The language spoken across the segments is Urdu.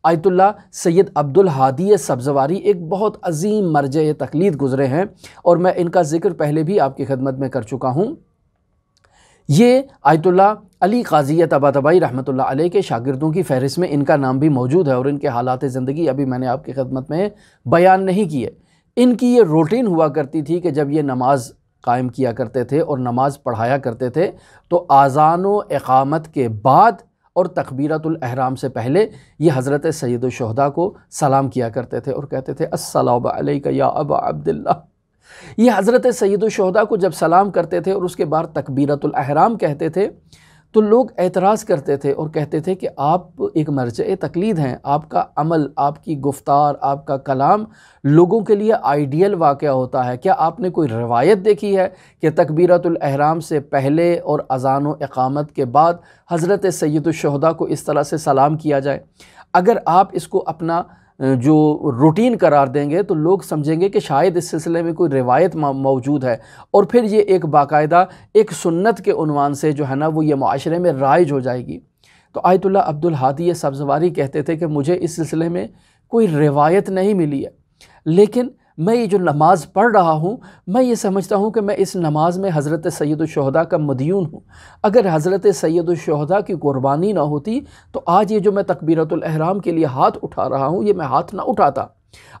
آیت اللہ سید عبدالہادی سبزواری ایک بہت عظیم مرجع تقلید گزرے ہیں، اور میں ان کا ذکر پہلے بھی آپ کی خدمت میں کر چکا ہوں۔ یہ آیت اللہ علی قاضی طباطبائی رحمۃ اللہ علیہ کے شاگردوں کی فہرست میں ان کا نام بھی موجود ہے، اور ان کے حالات زندگی ابھی میں نے آپ کی خدمت میں بیان نہیں کیے۔ ان کی یہ روٹین ہوا کرتی تھی کہ جب یہ نماز قائم کیا کرتے تھے اور نماز پڑھایا کرتے تھے تو اذان و اقامت کے بعد اور تکبیرۃ الاحرام سے پہلے یہ حضرت سید الشہداء کو سلام کیا کرتے تھے اور کہتے تھے السلام علیک یا ابا عبداللہ۔ یہ حضرت سید الشہداء کو جب سلام کرتے تھے اور اس کے بعد تکبیرۃ الاحرام کہتے تھے تو لوگ اعتراض کرتے تھے اور کہتے تھے کہ آپ ایک مرجع تقلید ہیں، آپ کا عمل، آپ کی گفتار، آپ کا کلام لوگوں کے لیے آئیڈیل واقعہ ہوتا ہے، کیا آپ نے کوئی روایت دیکھی ہے کہ تکبیرۃ الاحرام سے پہلے اور اذان و اقامت کے بعد حضرت سید الشہداء کو اس طرح سے سلام کیا جائے؟ اگر آپ اس کو اپنا جو روٹین قرار دیں گے تو لوگ سمجھیں گے کہ شاید اس سلسلے میں کوئی روایت موجود ہے، اور پھر یہ ایک باقاعدہ ایک سنت کے عنوان سے جو ہے نا وہ یہ معاشرے میں رائج ہو جائے گی۔ تو آیت اللہ عبدالہادی سبزواری کہتے تھے کہ مجھے اس سلسلے میں کوئی روایت نہیں ملی ہے، لیکن میں یہ جو نماز پڑھ رہا ہوں میں یہ سمجھتا ہوں کہ میں اس نماز میں حضرت سید الشہداء کا مدیون ہوں۔ اگر حضرت سید الشہداء کی قربانی نہ ہوتی تو آج یہ جو میں تکبیرۃ الاحرام کے لیے ہاتھ اٹھا رہا ہوں یہ میں ہاتھ نہ اٹھاتا۔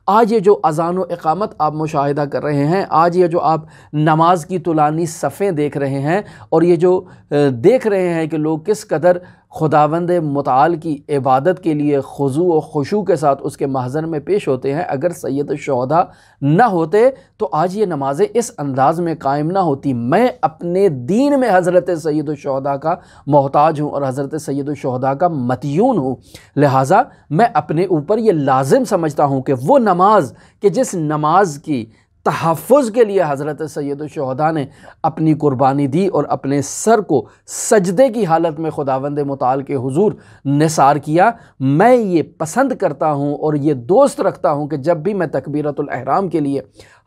آج یہ جو اذان و اقامت آپ مشاہدہ کر رہے ہیں، آج یہ جو آپ نماز کی طولانی صفیں دیکھ رہے ہیں، اور یہ جو دیکھ رہے ہیں کہ لوگ کس قدر خداوند متعال کی عبادت کے لیے خضوع و خشوع کے ساتھ اس کے محضر میں پیش ہوتے ہیں، اگر سید الشہداء نہ ہوتے تو آج یہ نمازیں اس انداز میں قائم نہ ہوتی۔ میں اپنے دین میں حضرت سید الشہداء کا محتاج ہوں اور حضرت سید الشہداء کا مدیون ہوں، لہٰذا میں اپنے اوپر یہ لازم سمجھتا ہوں کہ وہ نماز کہ جس نماز کی تحفظ کے لیے حضرت سید الشہداء نے اپنی قربانی دی اور اپنے سر کو سجدے کی حالت میں خداوند متعال کے حضور نثار کیا، میں یہ پسند کرتا ہوں اور یہ دوست رکھتا ہوں کہ جب بھی میں تکبیرۃ الاحرام کے لیے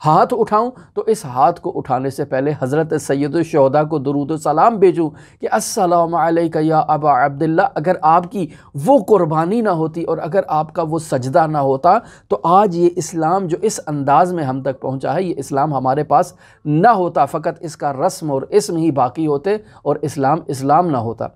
ہاتھ اٹھاؤں تو اس ہاتھ کو اٹھانے سے پہلے حضرت سید الشہداء کو درود و سلام بھیجوں کہ السلام علیک یا ابا عبداللہ۔ اگر آپ کی وہ قربانی نہ ہوتی اور اگر آپ کا وہ سجدہ نہ ہوتا تو آج یہ اسلام جو اس انداز میں ہم تک پہنچا ہے، یہ اسلام ہمارے پاس نہ ہوتا، فقط اس کا رسم اور اسم ہی باقی ہوتے اور اسلام نہ ہوتا۔